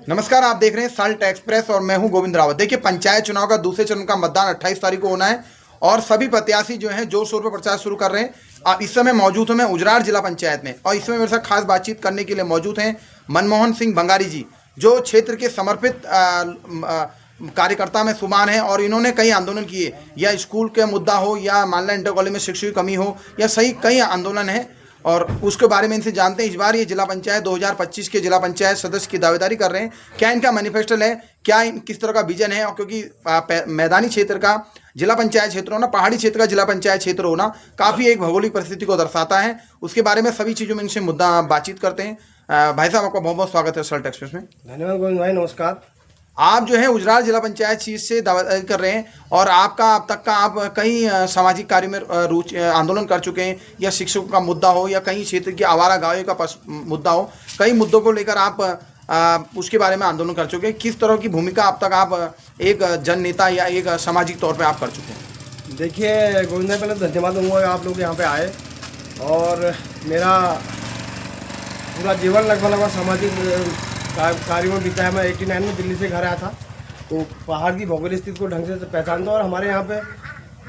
नमस्कार, आप देख रहे हैं साल्ट एक्सप्रेस और मैं हूं गोविंद रावत। देखिए, पंचायत चुनाव का दूसरे चरण का मतदान 28 तारीख को होना है और सभी प्रत्याशी जो हैं जोर शोर पर प्रचार शुरू कर रहे हैं। इस समय मौजूद हूं मैं उजरार जिला पंचायत में और इस समय मेरे साथ खास बातचीत करने के लिए मौजूद हैं मनमोहन सिंह भंगारी जी, जो क्षेत्र के समर्पित कार्यकर्ता में शुमार हैं और इन्होंने कई आंदोलन किए, या स्कूल के मुद्दा हो या मानला इंटर कॉलेज में शिक्षक की कमी हो, या सही कई आंदोलन है और उसके बारे में इनसे जानते हैं। इस बार ये जिला पंचायत 2025 के जिला पंचायत सदस्य की दावेदारी कर रहे हैं। क्या इनका मैनिफेस्टो है, क्या किस तरह का विजन है, और क्योंकि मैदानी क्षेत्र का जिला पंचायत क्षेत्र होना, पहाड़ी क्षेत्र का जिला पंचायत क्षेत्र होना काफ़ी एक भौगोलिक परिस्थिति को दर्शाता है। उसके बारे में सभी चीज़ों में इनसे मुद्दा बातचीत करते हैं। भाई साहब, आपका बहुत बहुत स्वागत है साल्ट एक्सप्रेस में। धन्यवाद गोविंद भाई, नमस्कार। आप जो है उजरार जिला पंचायत सीट से दावेदारी कर रहे हैं और आपका अब तक का आप कई सामाजिक कार्य में रुचि आंदोलन कर चुके हैं, या शिक्षकों का मुद्दा हो या कहीं क्षेत्र की आवारा गायों का मुद्दा हो, कई मुद्दों को लेकर आप उसके बारे में आंदोलन कर चुके हैं। किस तरह की भूमिका अब तक आप एक जन नेता या एक सामाजिक तौर पर आप कर चुके हैं? देखिए गोविंद भाई, पहले धन्यवाद दूंगा आप लोग यहाँ पे आए, और मेरा पूरा जीवन लगभग सामाजिक कार्यों में बीता है। मैं 89 में दिल्ली से घर आया था, तो पहाड़ की भौगोलिक स्थिति को ढंग से पहचानता हूँ और हमारे यहाँ पे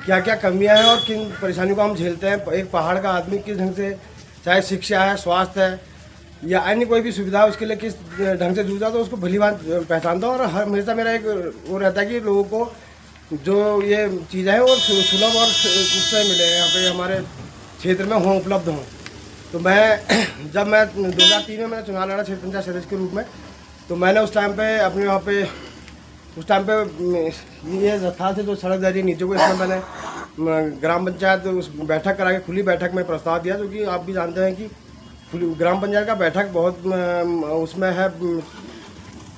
क्या क्या कमियाँ हैं और किन परेशानियों को हम झेलते हैं। एक पहाड़ का आदमी किस ढंग से, चाहे शिक्षा है, स्वास्थ्य है या अन्य कोई भी सुविधा है, उसके लिए किस ढंग से जूझा, तो उसको भली बात पहचानता हूँ। और हमेशा मेरा एक वो रहता है कि लोगों को जो ये चीज़ें हैं वो सुलभ और उससे मिले, यहाँ पे हमारे क्षेत्र में हों, उपलब्ध हों। तो जब मैं 2003 में मैंने चुनाव लड़ा क्षेत्र पंचायत सदस्य के रूप में, तो मैंने उस टाइम पे अपने वहाँ पे उस टाइम पे ये रथा से जो सड़क जा रही नीचे को, इसमें मैंने ग्राम पंचायत उस बैठक करा के खुली बैठक में प्रस्ताव दिया, क्योंकि आप भी जानते हैं कि ग्राम पंचायत का बैठक बहुत उसमें है,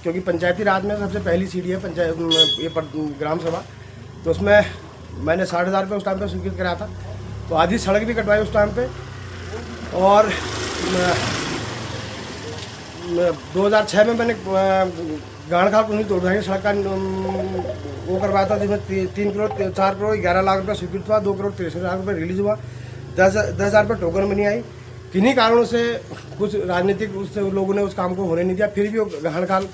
क्योंकि पंचायती राज में सबसे पहली सीढ़ी है पंचायत ये ग्राम सभा। तो उसमें मैंने 60,000 रुपये उस टाइम पर स्वीकृत कराया था, तो आधी सड़क भी कटवाई उस टाइम पे। और 2006 में मैंने गाड़खाल कुंडी तोड़वाई सड़क का वो करवाया था, जिसमें 3 करोड़ 4 करोड़ 11 लाख रुपये स्वीकृत हुआ, 2 करोड़ 63 लाख रुपये रिलीज हुआ, 10,000 रुपये टोकन मनी आई। किन्हीं कारणों से कुछ राजनीतिक उससे लोगों ने उस काम को होने नहीं दिया, फिर भी वो गाड़खाल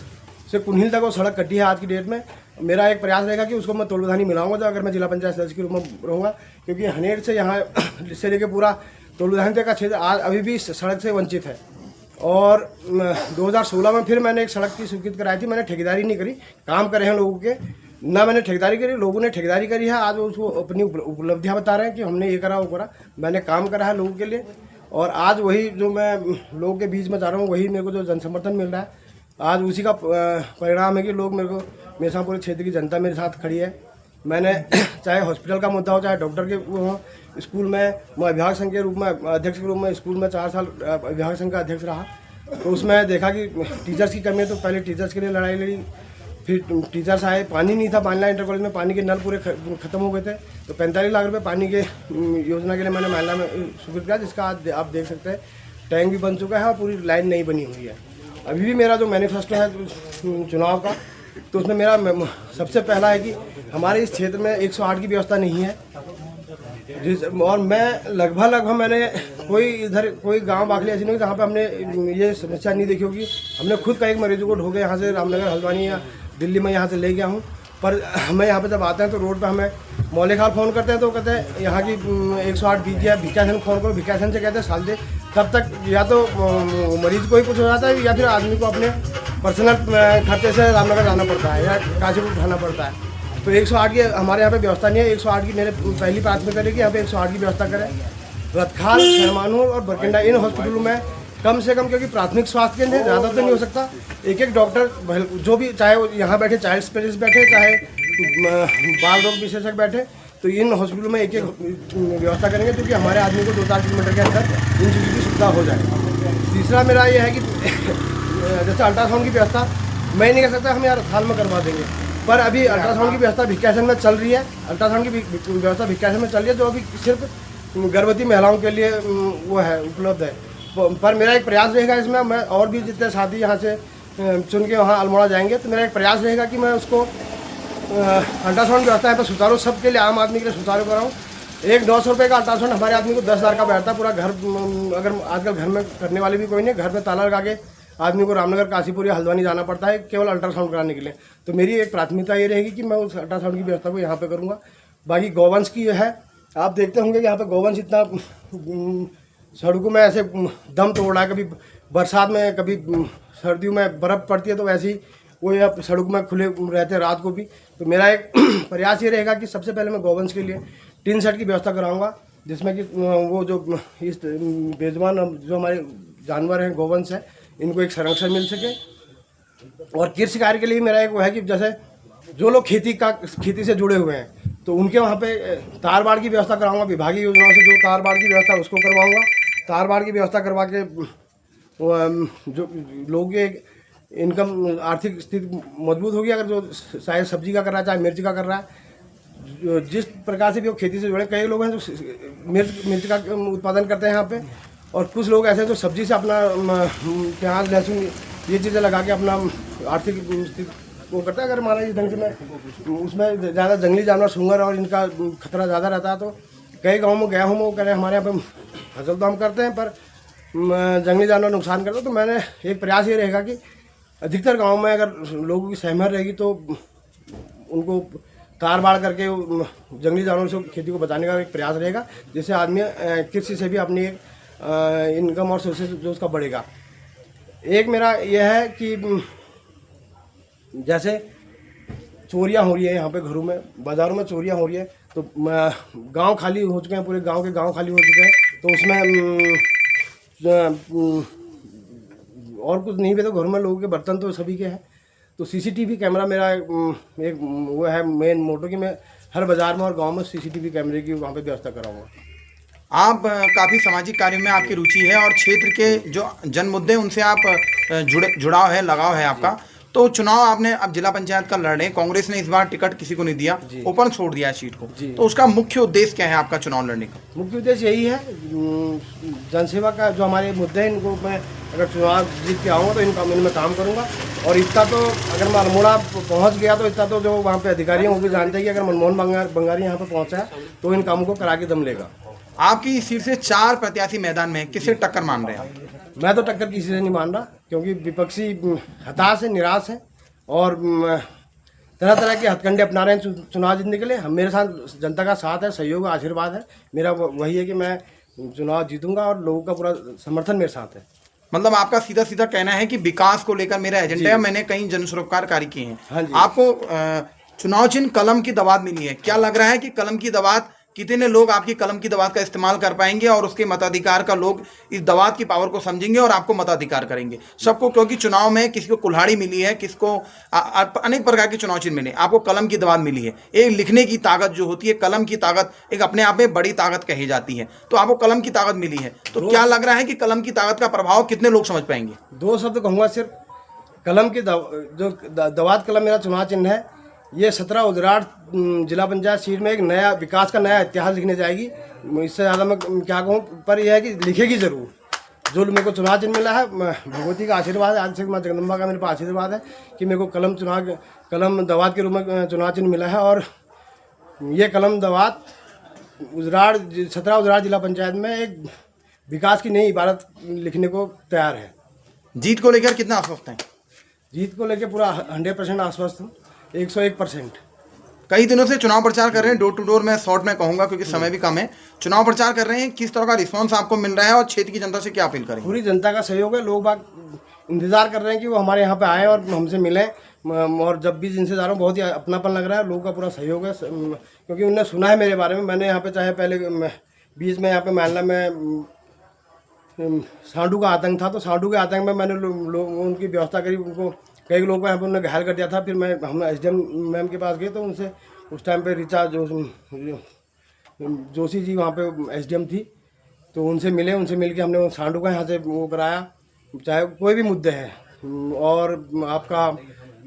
से कुन्हिल तक वो सड़क कटी है आज की डेट में। मेरा एक प्रयास रहेगा कि उसको मैं तोड़बधानी मिलाऊंगा अगर मैं जिला पंचायत सदस्य के रूप में रहूँगा, क्योंकि हनेर से यहाँ से लेकर पूरा तोड़बधानी तक का क्षेत्र आज अभी भी सड़क से वंचित है। और 2016 में फिर मैंने एक सड़क की स्वीकृत कराई थी। मैंने ठेकेदारी नहीं करी, काम करे हैं लोगों के, ना मैंने ठेकेदारी करी, लोगों ने ठेकेदारी करी है। आज उसको अपनी उपलब्धियां बता रहे हैं कि हमने ये करा वो करा, मैंने काम करा है लोगों के लिए। और आज वही जो मैं लोगों के बीच में जा रहा हूँ, वही मेरे को जो जन समर्थन मिल रहा है, आज उसी का परिणाम है कि लोग मेरे साथ पूरे क्षेत्र की जनता मेरे साथ खड़ी है। मैंने चाहे हॉस्पिटल का मुद्दा हो, चाहे डॉक्टर के वो हो, स्कूल में मैं अभिभावक संघ के रूप में अध्यक्ष के रूप में स्कूल में 4 साल अभिभावक संघ का अध्यक्ष रहा, तो उसमें देखा कि टीचर्स की कमी है, तो पहले टीचर्स के लिए लड़ाई लड़ी। फिर टीचर्स आए, पानी नहीं था, मानला इंटर कॉलेज में पानी के नल पूरे खत्म हो गए थे, तो 45 लाख रुपए पानी के योजना के लिए मैंने मानला में स्वीकृत किया, जिसका आज आप देख सकते हैं टैंक भी बन चुका है और पूरी लाइन नहीं बनी हुई है। अभी भी मेरा जो मैनिफेस्टो है चुनाव का, तो उसमें मेरा सबसे पहला है कि हमारे इस क्षेत्र में 108 की व्यवस्था नहीं है, और मैं लगभग मैंने कोई गांव बाखली ऐसी नहीं जहाँ पे हमने ये समस्या नहीं देखी होगी। हमने खुद कई मरीजों को ढोके यहाँ से रामनगर, हल्द्वानी या दिल्ली में यहाँ से ले गया हूँ। पर हमें यहाँ पे जब आते हैं तो रोड पे हमें मौलिक फ़ोन करते हैं, तो कहते हैं यहाँ की 108 दीजिए, भिकासन फ़ोन करो, भिकासन से कहते हैं साल दे। तब तक या तो मरीज को ही कुछ हो जाता है, या फिर आदमी को अपने पर्सनल खर्चे से रामनगर जाना पड़ता है या काशीपुर उठाना पड़ता है। तो 108 की हमारे यहाँ पे व्यवस्था नहीं है। 108 की मेरे पहली प्राथमिकता है कि यहाँ पे 108 की व्यवस्था करें। रतखाल, शरमानू और बरकंडा इन हॉस्पिटलों में कम से कम, क्योंकि प्राथमिक स्वास्थ्य केंद्र है, ज़्यादा तो नहीं हो सकता, एक डॉक्टर जो भी, चाहे वो यहाँ बैठे, चाइल्ड स्पेशलिस्ट बैठे, चाहे बाल रोग विशेषज्ञ बैठे, तो इन हॉस्पिटलों में एक व्यवस्था करेंगे, क्योंकि हमारे आदमी को 2-4 किलोमीटर के अंदर इन चीज़ों की सुविधा हो जाए। तीसरा मेरा ये है कि जैसे अल्ट्रासाउंड की व्यवस्था मैं नहीं कर सकता, हम यार रतखाल में करवा देंगे, पर अभी अल्ट्रासाउंड की व्यवस्था भिक्कासन में चल रही है। अल्ट्रासाउंड की व्यवस्था भिक्कासन में चल रही है, जो अभी सिर्फ गर्भवती महिलाओं के लिए वो है, उपलब्ध है। पर मेरा एक प्रयास रहेगा इसमें, मैं और भी जितने साथी यहाँ से चुन के वहाँ अल्मोड़ा जाएंगे, तो मेरा एक प्रयास रहेगा कि मैं उसको अल्ट्रासाउंड व्यवस्था है पर सुचारू, सबके लिए, आम आदमी के लिए सुचारू कराऊँ। एक 900 रुपये का अल्ट्रासाउंड हमारे आदमी को 10,000 का बैठता है पूरा घर। अगर आजकल घर में करने वाले भी कोई नहीं, घर में ताला लगा के आदमी को रामनगर, काशीपुर या हल्द्वानी जाना पड़ता है केवल अल्ट्रासाउंड कराने के लिए। तो मेरी एक प्राथमिकता ये रहेगी कि मैं उस अल्ट्रासाउंड की व्यवस्था को यहाँ पे करूँगा। बाकी गौवंश की है, आप देखते होंगे कि यहाँ पे गौवंश इतना सड़कों में ऐसे दम तोड़ रहा है, कभी बरसात में कभी सर्दियों में बर्फ़ पड़ती है तो वैसे ही वो यहाँ सड़कों में खुले रहते हैं रात को भी। तो मेरा एक प्रयास ये रहेगा कि सबसे पहले मैं गौवंश के लिए टीन शेड की व्यवस्था कराऊंगा, जिसमें कि वो जो इस बेजुबान जो हमारे जानवर हैं, गौवंश है, इनको एक संरक्षण मिल सके। और कृषि कार्य के लिए मेरा एक वो है कि जैसे जो लोग खेती से जुड़े हुए हैं तो उनके वहाँ पे तार बाड़ की व्यवस्था कराऊंगा। विभागीय योजनाओं से जो तार बाड़ की व्यवस्था उसको करवाऊंगा। तार बाड़ की व्यवस्था करवा के जो लोगों के इनकम आर्थिक स्थिति मजबूत होगी। अगर जो चाहे सब्जी का कर रहा है चाहे मिर्च का कर रहा है, जिस प्रकार से भी वो खेती से जुड़े, कई लोग हैं जो मिर्च का उत्पादन करते हैं यहाँ पे, और कुछ लोग ऐसे हैं जो सब्जी से अपना प्याज लहसुन ये चीज़ें लगा के अपना आर्थिक स्थिति वो करता है। अगर हमारा इस ढंग से मैं उसमें ज़्यादा जंगली जानवर सूंगर और इनका खतरा ज़्यादा रहता है, तो कई गाँव में गया हूँ, वो कह रहे हैं हमारे यहाँ पे फसल तो हम करते हैं पर जंगली जानवर नुकसान करते हैं। तो मैंने एक प्रयास ये रहेगा कि अधिकतर गाँव में अगर लोगों की सहमत रहेगी तो उनको तार बाड़ करके जंगली जानवरों से खेती को बचाने का एक प्रयास रहेगा, जिससे आदमी कृषि से भी अपनी एक इनकम और सोर्सेज जो उसका बढ़ेगा। एक मेरा यह है कि जैसे चोरियां हो रही है यहाँ पे, घरों में बाज़ारों में चोरियां हो रही है, तो गांव खाली हो चुके हैं, पूरे गांव के गांव खाली हो चुके हैं, तो उसमें और कुछ नहीं भी तो घरों में लोगों के बर्तन तो सभी के हैं। तो सीसीटीवी कैमरा मेरा एक वो है मेन मोटो कि मैं हर बाज़ार में और गांव में सीसीटीवी कैमरे की वहाँ पे व्यवस्था कराऊंगा। आप काफ़ी सामाजिक कार्यों में आपकी रुचि है और क्षेत्र के जो जन मुद्दे उनसे आप जुड़ाव है, लगाव है आपका। तो चुनाव आपने अब जिला पंचायत का लड़ रहे हैं, कांग्रेस ने इस बार टिकट किसी को नहीं दिया, ओपन छोड़ दिया सीट को, तो उसका मुख्य उद्देश्य क्या है आपका चुनाव लड़ने का? मुख्य उद्देश्य यही है जनसेवा का, जो हमारे मुद्दे हैं इनको मैं अगर चुनाव जीत के आऊँगा तो इनमें काम करूँगा। और इतना तो अगर मैं अल्मोड़ा पहुँच गया तो इतना तो जो वहाँ पे अधिकारी हैं वो भी जानते हैं कि अगर मनमोहन बंगारी यहाँ पे पहुँचा है तो इन कामों को करा के दम लेगा। आपकी सीट से 4 प्रत्याशी मैदान में, किससे टक्कर मान रहे हैं आप? मैं तो टक्कर किसी से नहीं मान रहा, क्योंकि विपक्षी हताश है, निराश है और तरह तरह के हथकंडे अपना रहे हैं चुनाव जीतने के लिए। हम मेरे साथ जनता का साथ है, सहयोग, आशीर्वाद है मेरा, वही है कि मैं चुनाव जीतूंगा और लोगों का पूरा समर्थन मेरे साथ है। मतलब आपका सीधा सीधा कहना है कि विकास को लेकर मेरा एजेंडा है, मैंने कई जन सरोकार कार्य किए हैं। हाँ जी। आपको चुनाव चिन्ह कलम की दवात मिली है, क्या लग रहा है कि कलम की दवात कितने लोग आपकी कलम की दवात का इस्तेमाल कर पाएंगे और उसके मताधिकार का लोग इस दवात की पावर को समझेंगे और आपको मताधिकार करेंगे सबको? क्योंकि चुनाव में किसी को कुल्हाड़ी मिली है, किसको अनेक प्रकार के चुनाव चिन्ह मिले, आपको कलम की दवात मिली है। एक लिखने की ताकत जो होती है, कलम की ताकत एक अपने आप में बड़ी ताकत कही जाती है, तो आपको कलम की ताकत मिली है। तो क्या लग रहा है कि कलम की ताकत का प्रभाव कितने लोग समझ पाएंगे? 2 शब्द कहूँगा सिर्फ। कलम की जो दवात कलम मेरा चुनाव चिन्ह है, ये 17 उजराड़ जिला पंचायत सीट में एक नया विकास का नया इतिहास लिखने जाएगी। इससे ज़्यादा मैं क्या कहूँ, पर यह है कि लिखेगी ज़रूर। जो मेरे को चुनाव चिन्ह मिला है, भगवती का आशीर्वाद है, आज से माँ जगदम्बा का मेरे पास आशीर्वाद है कि मेरे को कलम दवात के रूप में चुनाव चिन्ह मिला है। और ये कलम दवात 17 उजराड़ जिला पंचायत में एक विकास की नई इबारत लिखने को तैयार है। जीत को लेकर कितना आश्वस्त हैं? जीत को लेकर पूरा 100% आश्वस्त हूँ, 101%। कई दिनों से चुनाव प्रचार कर रहे हैं, डोर टू डोर, मैं शॉर्ट में कहूंगा क्योंकि समय भी कम है। चुनाव प्रचार कर रहे हैं, किस तरह का रिस्पांस आपको मिल रहा है और क्षेत्र की जनता से क्या अपील करेंगे? पूरी जनता का सहयोग है, लोग बाग इंतजार कर रहे हैं कि वो हमारे यहाँ पे आए और हमसे मिलें। और जब भी जिनसे जा रहा हूँ बहुत ही अपनापन लग रहा है, लोगों का पूरा सहयोग है, क्योंकि उन्होंने सुना है मेरे बारे में। मैंने यहाँ पे चाहे पहले बीच में यहाँ पे मालना में सांडू का आतंक था, तो सांडू के आतंक में मैंने उनकी व्यवस्था करी, उनको कई लोगों को यहाँ पर उन्होंने घायल कर दिया था। फिर हम SDM मैम के पास गए तो उनसे उस टाइम पे ऋचा जोशी जी वहाँ पे SDM थी, तो उनसे मिले, उनसे मिल के हमने सांडू का यहाँ से वो कराया, चाहे कोई भी मुद्दे हैं। और आपका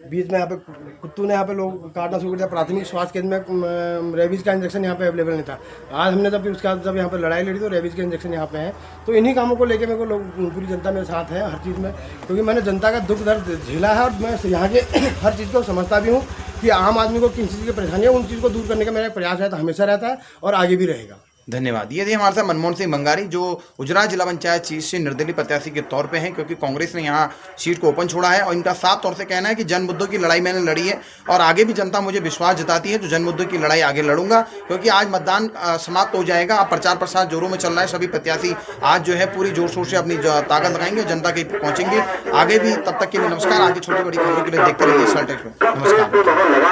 बीच में यहाँ पे कुत्तू ने यहाँ पे लोग काटना शुरू कर दिया। प्राथमिक स्वास्थ्य केंद्र में रेबीज़ का इंजेक्शन यहाँ पे अवेलेबल नहीं था। आज हमने जब यहाँ पे लड़ाई लड़ी तो रेबीज़ के इंजेक्शन यहाँ पे हैं। तो इन्हीं कामों को लेके मेरे को लोग, पूरी जनता मेरे साथ है हर चीज़ में, क्योंकि मैंने जनता का दुख दर्द झेला है और मैं यहाँ के हर चीज़ को समझता भी हूँ कि आम आदमी को किन चीज़ की परेशानी है, उन चीज़ को दूर करने का मेरा प्रयास रहता, हमेशा रहता है और आगे भी रहेगा। धन्यवाद। ये थे हमारे साथ मनमोहन सिंह बंगारी, जो गुजरात जिला पंचायत सीट से निर्दलीय प्रत्याशी के तौर पे हैं, क्योंकि कांग्रेस ने यहाँ सीट को ओपन छोड़ा है। और इनका साफ तौर से कहना है कि जन मुद्दों की लड़ाई मैंने लड़ी है और आगे भी जनता मुझे विश्वास जताती है तो जन मुद्दों की लड़ाई आगे लड़ूंगा, क्योंकि आज मतदान समाप्त हो जाएगा। अब प्रचार प्रसार जोरों में चल रहा है। सभी प्रत्याशी आज जो है पूरी जोर शोर से अपनी ताकत लगाएंगे, जनता के पहुंचेंगे आगे भी। तब तक के लिए नमस्कार। आगे छोटी बड़ी खबरों के लिए देखते रहिए सल टेक्स। नमस्कार।